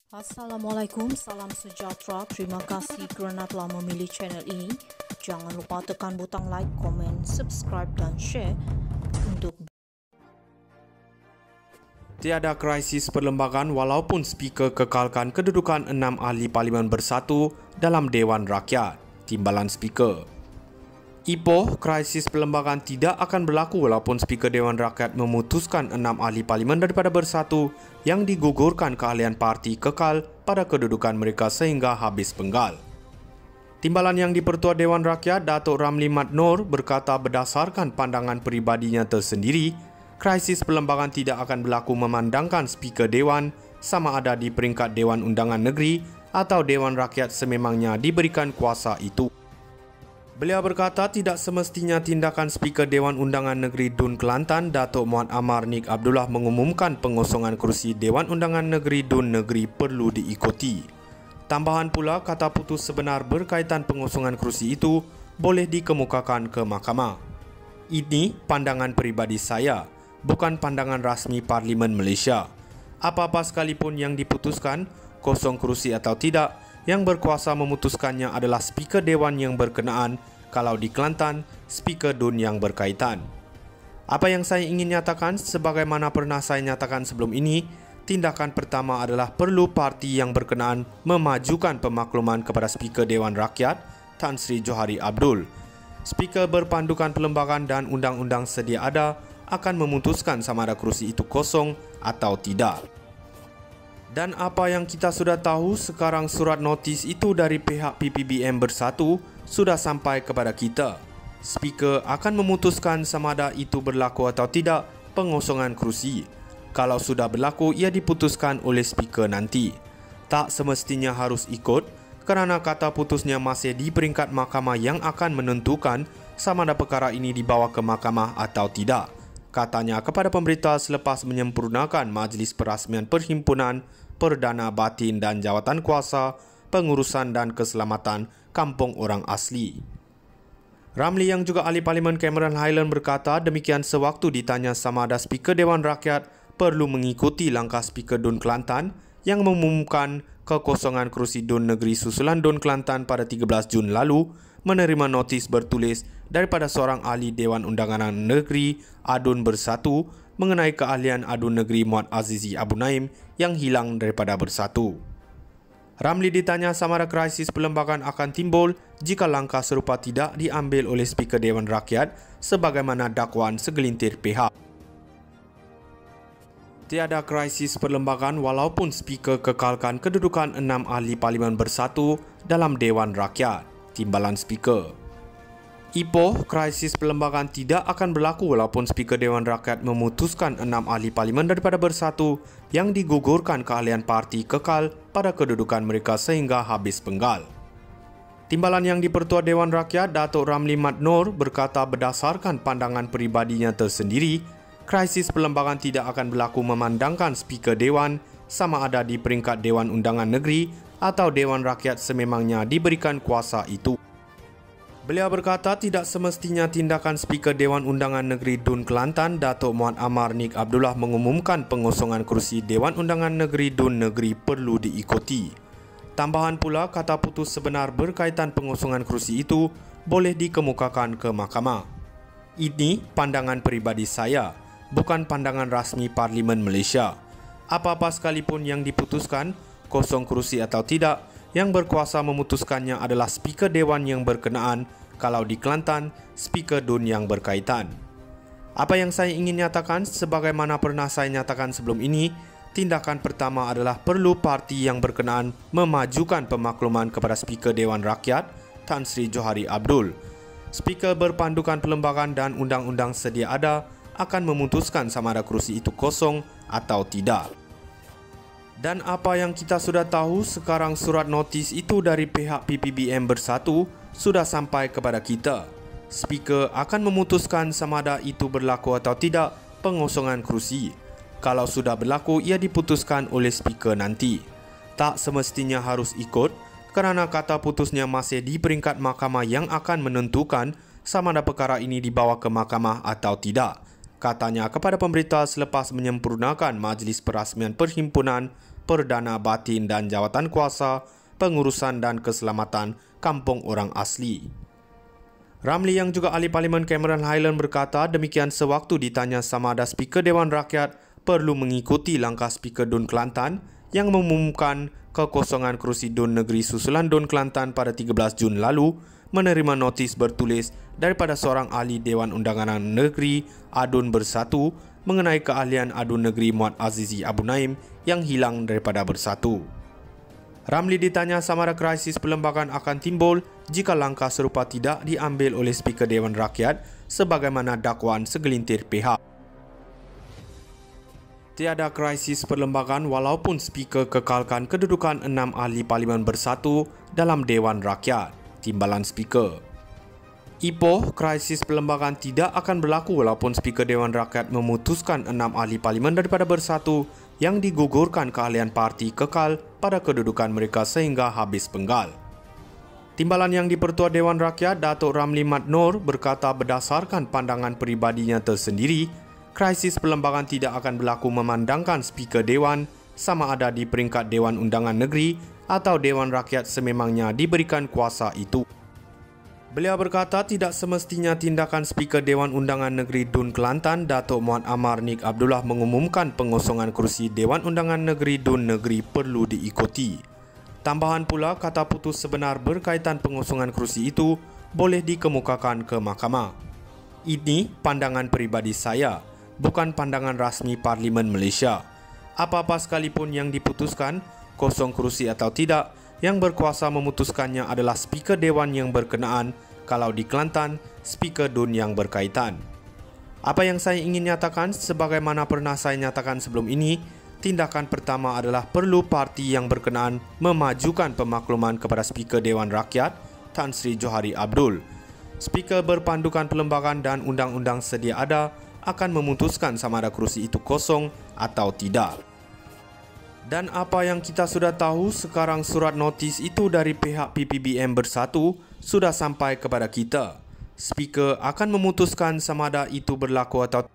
Assalamualaikum, salam sejahtera. Terima kasih kerana telah memilih channel ini. Jangan lupa tekan butang like, komen, subscribe dan share untuk Tiada krisis perlembagaan walaupun Speaker kekalkan kedudukan 6 ahli Parlimen bersatu dalam Dewan Rakyat. Timbalan Speaker. Ipoh, krisis perlembagaan tidak akan berlaku walaupun Speaker Dewan Rakyat memutuskan 6 ahli Parlimen daripada bersatu yang digugurkan keahlian parti kekal pada kedudukan mereka sehingga habis penggal. Timbalan yang di-Pertua Dewan Rakyat, Datuk Ramli Mat Nor berkata berdasarkan pandangan peribadinya tersendiri, krisis perlembagaan tidak akan berlaku memandangkan Speaker Dewan sama ada di peringkat Dewan Undangan Negeri atau Dewan Rakyat sememangnya diberikan kuasa itu. Beliau berkata tidak semestinya tindakan Speaker Dewan Undangan Negeri Dun Kelantan, Datuk Muhammad Amar Nik Abdullah mengumumkan pengosongan kerusi Dewan Undangan Negeri Dun Negeri perlu diikuti. Tambahan pula, kata putus sebenar berkaitan pengosongan kerusi itu boleh dikemukakan ke mahkamah. Ini pandangan peribadi saya, bukan pandangan rasmi Parlimen Malaysia. Apa-apa sekalipun yang diputuskan, kosong kerusi atau tidak, yang berkuasa memutuskannya adalah Speaker Dewan yang berkenaan, kalau di Kelantan, Speaker Dun yang berkaitan. Apa yang saya ingin nyatakan, sebagaimana pernah saya nyatakan sebelum ini, tindakan pertama adalah perlu parti yang berkenaan memajukan pemakluman kepada Speaker Dewan Rakyat, Tan Sri Johari Abdul. Speaker berpandukan perlembagaan dan undang-undang sedia ada akan memutuskan sama ada kerusi itu kosong atau tidak. Dan apa yang kita sudah tahu, sekarang surat notis itu dari pihak PPBM bersatu sudah sampai kepada kita. Speaker akan memutuskan sama ada itu berlaku atau tidak pengosongan kerusi. Kalau sudah berlaku, ia diputuskan oleh Speaker nanti. Tak semestinya harus ikut kerana kata putusnya masih di peringkat mahkamah yang akan menentukan sama ada perkara ini dibawa ke mahkamah atau tidak. Katanya kepada pemberita selepas menyempurnakan Majlis Perasmian Perhimpunan Perdana Batin dan Jawatan Kuasa Pengurusan dan Keselamatan Kampung Orang Asli. Ramli yang juga ahli Parlimen Cameron Highland berkata demikian sewaktu ditanya sama ada Speaker Dewan Rakyat perlu mengikuti langkah Speaker Dun Kelantan yang mengumumkan kekosongan kerusi Dun Negeri susulan Dun Kelantan pada 13 Jun lalu menerima notis bertulis daripada seorang ahli Dewan Undangan Negeri Adun Bersatu mengenai keahlian Adun Negeri Muhammad Azizi Abu Naim yang hilang daripada Bersatu. Ramli ditanya sama ada krisis perlembagaan akan timbul jika langkah serupa tidak diambil oleh Speaker Dewan Rakyat sebagaimana dakwaan segelintir pihak. Tiada krisis perlembagaan walaupun Speaker kekalkan kedudukan 6 ahli Parlimen bersatu dalam Dewan Rakyat. Timbalan Speaker. Ipoh, krisis perlembagaan tidak akan berlaku walaupun Speaker Dewan Rakyat memutuskan 6 ahli Parlimen daripada bersatu yang digugurkan keahlian parti kekal pada kedudukan mereka sehingga habis penggal. Timbalan yang di-Pertua Dewan Rakyat, Datuk Ramli Mat Nor berkata berdasarkan pandangan peribadinya tersendiri, krisis perlembagaan tidak akan berlaku memandangkan Speaker Dewan sama ada di peringkat Dewan Undangan Negeri atau Dewan Rakyat sememangnya diberikan kuasa itu. Beliau berkata tidak semestinya tindakan Speaker Dewan Undangan Negeri Dun Kelantan, Datuk Muhammad Amar Nik Abdullah mengumumkan pengosongan kerusi Dewan Undangan Negeri Dun Negeri perlu diikuti. Tambahan pula, kata putus sebenar berkaitan pengosongan kerusi itu boleh dikemukakan ke mahkamah. Ini pandangan peribadi saya, bukan pandangan rasmi Parlimen Malaysia. Apa-apa sekalipun yang diputuskan, kosong kerusi atau tidak, yang berkuasa memutuskannya adalah Speaker Dewan yang berkenaan, kalau di Kelantan, Speaker Dun yang berkaitan. Apa yang saya ingin nyatakan, sebagaimana pernah saya nyatakan sebelum ini, tindakan pertama adalah perlu parti yang berkenaan memajukan pemakluman kepada Speaker Dewan Rakyat, Tan Sri Johari Abdul. Speaker berpandukan perlembagaan dan undang-undang sedia ada akan memutuskan sama ada kerusi itu kosong atau tidak. Dan apa yang kita sudah tahu, sekarang surat notis itu dari pihak PPBM bersatu sudah sampai kepada kita. Speaker akan memutuskan sama ada itu berlaku atau tidak pengosongan kerusi. Kalau sudah berlaku, ia diputuskan oleh Speaker nanti. Tak semestinya harus ikut kerana kata putusnya masih di peringkat mahkamah yang akan menentukan sama ada perkara ini dibawa ke mahkamah atau tidak. Katanya kepada pemberita selepas menyempurnakan Majlis Perasmian Perhimpunan Perdana Batin dan Jawatan Kuasa Pengurusan dan Keselamatan Kampung Orang Asli. Ramli yang juga ahli Parlimen Cameron Highland berkata demikian sewaktu ditanya sama ada Speaker Dewan Rakyat perlu mengikuti langkah Speaker Dun Kelantan yang mengumumkan kekosongan kerusi Dun Negeri susulan Dun Kelantan pada 13 Jun lalu menerima notis bertulis daripada seorang ahli Dewan Undangan Negeri Adun Bersatu mengenai keahlian Adun Negeri Muhammad Azizi Abu Naim yang hilang daripada Bersatu. Ramli ditanya sama ada krisis perlembagaan akan timbul jika langkah serupa tidak diambil oleh Speaker Dewan Rakyat sebagaimana dakwaan segelintir pihak. Tiada krisis perlembagaan walaupun Speaker kekalkan kedudukan 6 ahli Parlimen Bersatu dalam Dewan Rakyat, timbalan Speaker. Ipoh, krisis perlembagaan tidak akan berlaku walaupun Speaker Dewan Rakyat memutuskan 6 ahli Parlimen daripada Bersatu yang digugurkan keahlian parti kekal pada kedudukan mereka sehingga habis penggal. Timbalan yang di-Pertua Dewan Rakyat, Datuk Ramli Mat Noor berkata berdasarkan pandangan peribadinya tersendiri, krisis perlembagaan tidak akan berlaku memandangkan Speaker Dewan sama ada di peringkat Dewan Undangan Negeri atau Dewan Rakyat sememangnya diberikan kuasa itu. Beliau berkata tidak semestinya tindakan Speaker Dewan Undangan Negeri Dun Kelantan, Datuk Muhammad Amar Nik Abdullah mengumumkan pengosongan kerusi Dewan Undangan Negeri Dun Negeri perlu diikuti. Tambahan pula, kata putus sebenar berkaitan pengosongan kerusi itu boleh dikemukakan ke mahkamah. Ini pandangan peribadi saya, bukan pandangan rasmi Parlimen Malaysia. Apa-apa sekalipun yang diputuskan, kosong kerusi atau tidak, yang berkuasa memutuskannya adalah Speaker Dewan yang berkenaan, kalau di Kelantan, Speaker Dun yang berkaitan. Apa yang saya ingin nyatakan, sebagaimana pernah saya nyatakan sebelum ini, tindakan pertama adalah perlu parti yang berkenaan memajukan pemakluman kepada Speaker Dewan Rakyat, Tan Sri Johari Abdul. Speaker berpandukan perlembagaan dan undang-undang sedia ada akan memutuskan sama ada kerusi itu kosong atau tidak. Dan apa yang kita sudah tahu, sekarang surat notis itu dari pihak PPBM Bersatu sudah sampai kepada kita. Speaker akan memutuskan sama ada itu berlaku atau